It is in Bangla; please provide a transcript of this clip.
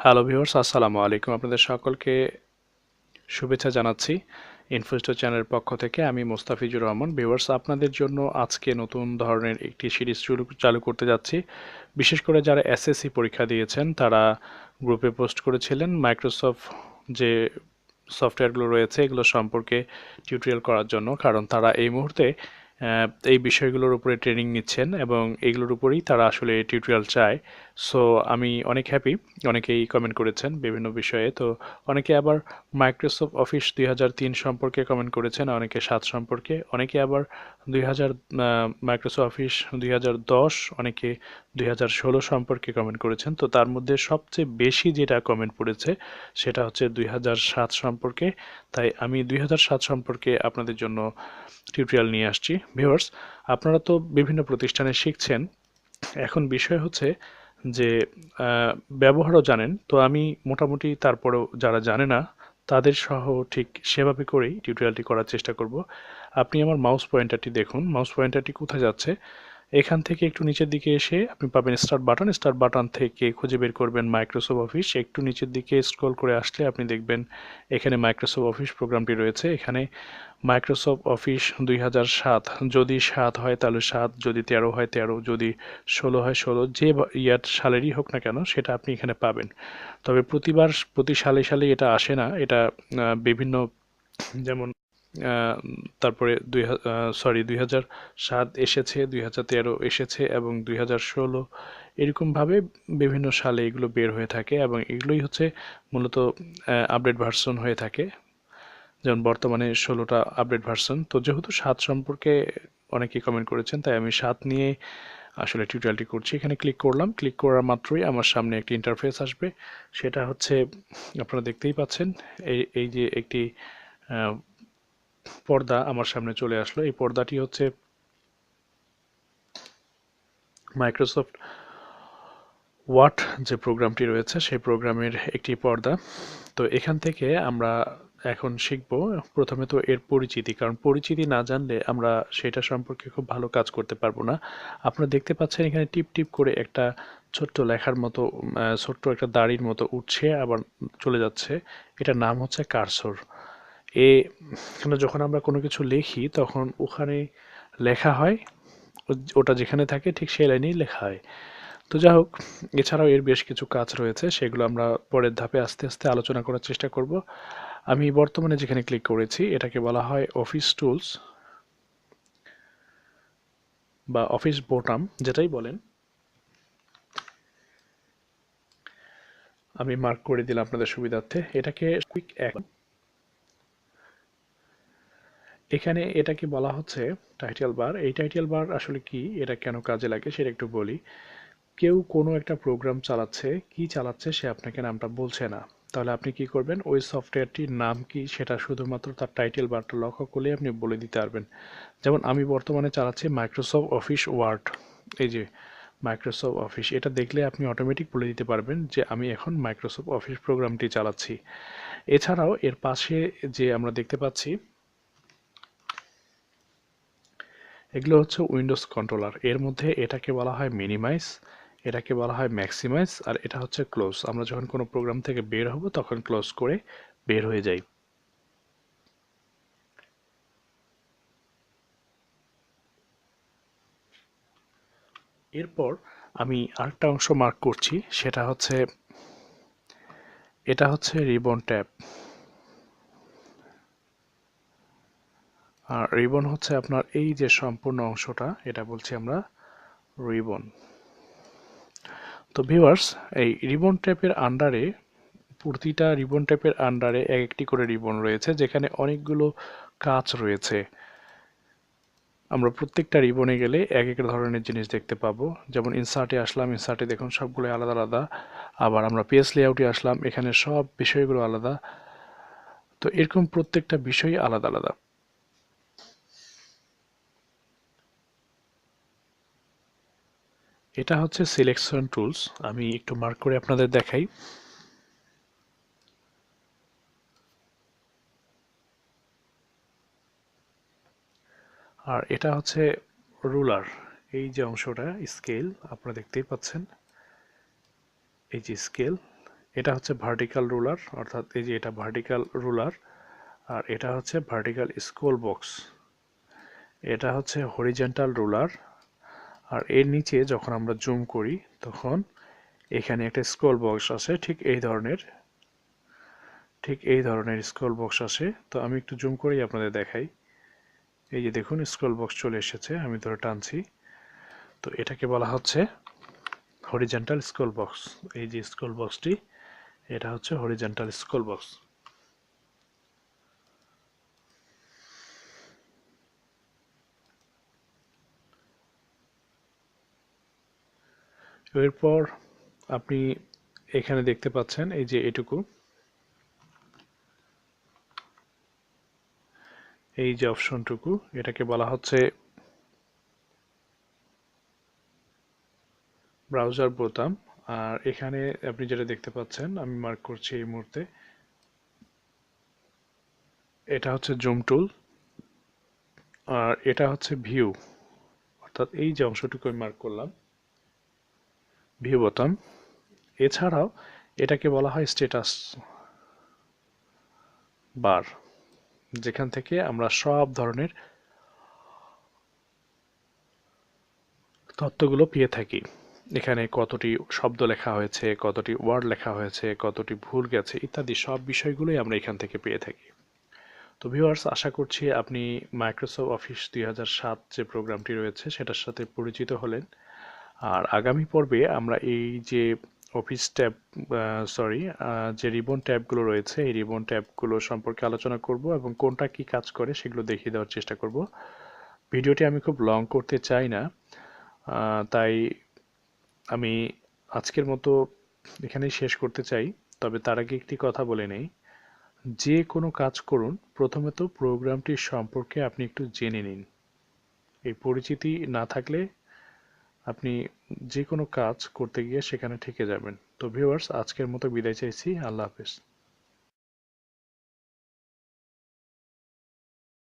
হ্যালো ভিউয়ার্স, আসসালামু আলাইকুম। আপনাদের সকলকে শুভেচ্ছা জানাচ্ছি ইনফোস্টো চ্যানেলের পক্ষ থেকে। আমি মোস্তাফিজুর রহমান। ভিউয়ার্স, আপনাদের জন্য আজকে নতুন ধরনের একটি সিরিজ চালু করতে যাচ্ছি। বিশেষ করে যারা এসএসসি পরীক্ষা দিয়েছেন তারা গ্রুপে পোস্ট করেছিলেন মাইক্রোসফট যে সফটওয়্যারগুলো রয়েছে এগুলো সম্পর্কে টিউটোরিয়াল করার জন্য, কারণ তারা এই মুহূর্তে এই বিষয়গুলোর উপরে ট্রেনিং নিচ্ছেন এবং এগুলোর উপরেই তারা আসলে টিউটোরিয়াল চায়। সো আমি অনেক হ্যাপি, অনেকেই কমেন্ট করেছেন বিভিন্ন বিষয়ে। তো অনেকে আবার মাইক্রোসফট অফিস 2003 সম্পর্কে কমেন্ট করেছেন, অনেকে 7 সম্পর্কে, অনেকে আবার 2000 মাইক্রোসফট অফিস 2010, অনেকে 2016 সম্পর্কে কমেন্ট করেছেন। তো তার মধ্যে সবচেয়ে বেশি যেটা কমেন্ট পড়েছে সেটা হচ্ছে 2007 সম্পর্কে। তাই আমি 2007 সম্পর্কে আপনাদের জন্য টিউটোরিয়াল নিয়ে আসছি। ভিউয়ার্স, আপনারা তো বিভিন্ন প্রতিষ্ঠানে শিখছেন, এখন বিষয় হচ্ছে যে ব্যবহারও জানেন। তো আমি মোটামুটি তারপরেও যারা জানে না তাদের সহ ঠিক সেভাবে করেই টিউটোরিয়ালটি করার চেষ্টা করব। আপনি আমার মাউস পয়েন্টারটি দেখুন, মাউস পয়েন্টারটি কোথায় যাচ্ছে। এখান থেকে একটু নিচের দিকে এসে আপনি পাবেন স্টার্ট বাটন থেকে খুঁজে বের করবেন মাইক্রোসফট অফিস। একটু নিচের দিকে স্ক্রল করে আসলে আপনি দেখবেন এখানে মাইক্রোসফট অফিস প্রোগ্রামটি রয়েছে। এখানে মাইক্রোসফট অফিস 2007, যদি 7 হয় তাহলে 7, যদি 13 হয় 13, যদি 16 হয় 16, যে সালেরই হোক না কেন সেটা আপনি এখানে পাবেন। তবে প্রতি সালে সালে এটা আসে না, এটা বিভিন্ন, যেমন তারপরে 2007 এসেছে, 2013 এসেছে এবং 2016 এরকমভাবে বিভিন্ন সালে এগুলো বের হয়ে থাকে এবং এগুলোই হচ্ছে মূলত আপডেট ভার্সন হয়ে থাকে। যেমন বর্তমানে 16টা আপডেট ভার্সন। তো যেহেতু 7 সম্পর্কে অনেকেই কমেন্ট করেছেন, তাই আমি 7 নিয়ে আসলে টিউটোরিয়ালটি করছি। এখানে ক্লিক করলাম, ক্লিক করার মাত্রই আমার সামনে একটি ইন্টারফেস আসবে। সেটা হচ্ছে আপনারা দেখতেই পাচ্ছেন, এই যে একটি পর্দা আমার সামনে চলে আসলো। এই পর্দাটি হচ্ছে মাইক্রোসফট ওয়ার্ড যে প্রোগ্রামটি রয়েছে সেই প্রোগ্রামের একটি পর্দা। তো এখান থেকে আমরা এখন শিখব প্রথমে তো এর পরিচিতি, কারণ পরিচিতি না জানলে আমরা সেটা সম্পর্কে খুব ভালো কাজ করতে পারবো না। আপনারা দেখতে পাচ্ছেন এখানে টিপ টিপ করে একটা ছোট্ট লেখার মতো, ছোট্ট একটা দাড়ির মতো উঠছে আবার চলে যাচ্ছে। এটার নাম হচ্ছে কার্সর। এখানে যখন আমরা কোনো কিছু লিখি তখন ওখানে লেখা হয়, ওটা যেখানে থাকে ঠিক সেই লাইনেই লেখা হয়। তো যাই হোক, এছাড়াও এর বেশ কিছু কাজ রয়েছে, সেগুলো আমরা পরের ধাপে আস্তে আস্তে আলোচনা করার চেষ্টা করব। আমি বর্তমানে যেখানে ক্লিক করেছি এটাকে বলা হয় অফিস টুলস বা অফিস বোতাম, যেটাই বলেন। আমি মার্ক করে দিলাম আপনাদের সুবিধার্থে। এটাকে কুইক অ্যাকশন, এখানে এটাকে বলা হচ্ছে টাইটেল বার। এই টাইটেল বার আসলে কি, এটা কেন কাজে লাগে সেটা একটু বলি। কেউ কোনো একটা প্রোগ্রাম চালাচ্ছে, কি চালাচ্ছে সে আপনাকে নামটা বলছে না, তাহলে আপনি কি করবেন, ওই সফটওয়্যারটির নাম কি সেটা শুধুমাত্র তার টাইটেল বারটা লক্ষ্য করলে আপনি বলে দিতে পারবেন। যেমন আমি বর্তমানে চালাচ্ছি মাইক্রোসফট অফিস ওয়ার্ড। এই যে মাইক্রোসফট অফিস, এটা দেখলে আপনি অটোমেটিক বলে দিতে পারবেন যে আমি এখন মাইক্রোসফট অফিস প্রোগ্রামটি চালাচ্ছি। এছাড়াও এর পাশে যে আমরা দেখতে পাচ্ছি এগুলো হচ্ছে উইন্ডোজ কন্ট্রোলার। এর মধ্যে এটাকে বলা হয় মিনিমাইজ, এটাকে বলা হয় ম্যাক্সিমাইজ, আর এটা হচ্ছে ক্লোজ। আমরা যখন কোনো প্রোগ্রাম থেকে বের হব তখন ক্লোজ করে বের হয়ে যাই। এরপর আমি আরেকটা অংশ মার্ক করছি, সেটা হচ্ছে এটা হচ্ছে রিবন ট্যাব। আর রিবন হচ্ছে আপনার এই যে সম্পূর্ণ অংশটা, এটা বলছি আমরা রিবন। তো ভিউয়ার্স, এই রিবন ট্যাবের আন্ডারে, প্রতিটা রিবন ট্যাবের আন্ডারে এক একটি করে রিবন রয়েছে, যেখানে অনেকগুলো কাজ রয়েছে। আমরা প্রত্যেকটা রিবনে গেলে এক এক ধরনের জিনিস দেখতে পাবো। যেমন ইনসার্টে আসলাম, ইনসার্টে দেখুন সবগুলো আলাদা আলাদা। আবার আমরা পেজ লেআউটে আসলাম, এখানে সব বিষয়গুলো আলাদা। তো এরকম প্রত্যেকটা বিষয়ই আলাদা আলাদা। এটা হচ্ছে সিলেকশন টুলস। আমি একটু মার্ক করে আপনাদের দেখাই। আর এটা হচ্ছে রুলার। এই যে অংশটা স্কেল আপনারা দেখতেই পাচ্ছেন, এই যে স্কেল, এটা হচ্ছে ভার্টিক্যাল রুলার, অর্থাৎ এই যে এটা ভার্টিক্যাল রুলার, আর এটা হচ্ছে ভার্টিক্যাল স্কেল বক্স। এটা হচ্ছে হরিজন্টাল রুলার, আর এর নিচে যখন আমরা জুম করি তখন এখানে একটা স্কেল বক্স আছে, ঠিক এই ধরনের স্কেল বক্স আসে। তো আমি একটু জুম করেই আপনাদের দেখাই। এই যে দেখুন স্কেল বক্স চলে এসেছে, আমি ধরে টানছি। তো এটাকে বলা হচ্ছে হরিজন্টাল স্কেল বক্স। এই যে স্কেল বক্সটি, এটা হচ্ছে হরিজন্টাল স্কেল বক্স। এরপর আপনি এখানে দেখতে পাচ্ছেন এই যে এটুকু, এই যে অপশনটুকু, এটাকে বলা হচ্ছে ব্রাউজার বোতাম। আর এখানে আপনি যেটা দেখতে পাচ্ছেন, আমি মার্ক করছি এই মুহূর্তে, এটা হচ্ছে জুম টুল, আর এটা হচ্ছে ভিউ, অর্থাৎ এই যে অংশটুকু আমি মার্ক করলাম, ভিউ বোতাম। এছাড়াও এটাকে বলা হয় স্ট্যাটাস বার, যেখান থেকে আমরা সব ধরনের তথ্যগুলো পেয়ে থাকি। এখানে কতটি শব্দ লেখা হয়েছে, কতটি ওয়ার্ড লেখা হয়েছে, কতটি ভুল গেছে ইত্যাদি সব বিষয়গুলোই আমরা এখান থেকে পেয়ে থাকি। তো ভিউয়ার্স, আশা করছি আপনি মাইক্রোসফট অফিস 2007 যে প্রোগ্রামটি রয়েছে সেটার সাথে পরিচিত হলেন। আর আগামী পর্বে আমরা এই যে অফিস ট্যাব, সরি, যে রিবন ট্যাবগুলো রয়েছে এই রিবন ট্যাবগুলো সম্পর্কে আলোচনা করব এবং কোনটা কি কাজ করে সেগুলো দেখিয়ে দেওয়ার চেষ্টা করব। ভিডিওটি আমি খুব লং করতে চাই না, তাই আমি আজকের মতো এখানেই শেষ করতে চাই। তবে তার আগে একটি কথা বলে নেই, যে কোনো কাজ করুন প্রথমে তো প্রোগ্রামটি সম্পর্কে আপনি একটু জেনে নিন। এই পরিচিতি না থাকলে আপনি যে কোনো কাজ করতে গিয়ে সেখানে ঠকে যাবেন। তো ভিউয়ার্স, আজকের মতো বিদায় চাইছি। আল্লাহ হাফেজ।